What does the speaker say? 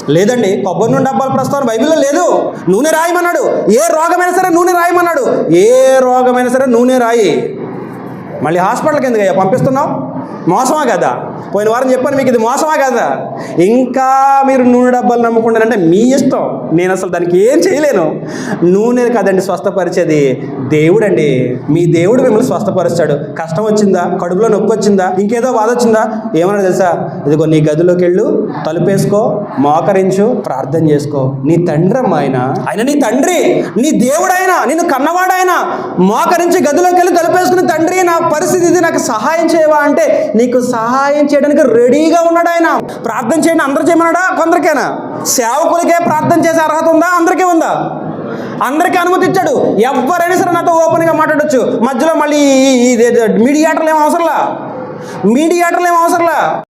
లేదండి, కొబ్బరి నూనె డబ్బాల ప్రస్తావన బైబిల్లో లేదు. నూనె రాయమన్నాడు. ఏ రోగమైనా సరే నూనె రాయమన్నాడు. ఏ రోగమైనా సరే నూనె రాయి. మళ్ళీ హాస్పిటల్కి ఎందుకయ్యా పంపిస్తున్నావు? మోసమా కదా? పోయిన వారం చెప్పాను మీకు, ఇది మోసమా కదా? ఇంకా మీరు నూనె డబ్బాలు నమ్ముకుంటారంటే మీ ఇష్టం, నేను అసలు దానికి ఏం చేయలేను. నూనె కాదండి స్వస్థపరిచేది, దేవుడండి. మీ దేవుడు మిమ్మల్ని స్వస్థపరుస్తాడు. కష్టం వచ్చిందా, కడుపులో నొప్పి వచ్చిందా, ఇంకేదో బాధ వచ్చిందా, ఏమన్నా తెలుసా? ఇదిగో నీ గదిలోకి వెళ్ళు, తలుపేసుకో, మోకరించు, ప్రార్థన చేసుకో. నీ తండ్రి అమ్మ ఆయన నీ తండ్రి, నీ దేవుడు ఆయన, నిన్ను కన్నవాడాయన. మోకరించి గదిలోకి వెళ్ళి తలుపేసుకుని, తండ్రి నా పరిస్థితి ఇది, నాకు సహాయం చేయవా అంటే నీకు సహాయం చేయడానికి రెడీగా ఉన్నాడు ఆయన. ప్రార్థన చేయండి అందరూ చేయమన్నాడా? కొందరికేనా? సేవకులకే ప్రార్థన చేసే అర్హత ఉందా? అందరికీ ఉందా? అందరికీ అనుమతి ఇచ్చాడు. ఎవరైనా సరే నాతో ఓపెన్గా మాట్లాడొచ్చు. మధ్యలో మళ్ళీ మీడియేటర్లు ఏం అవసరంలా.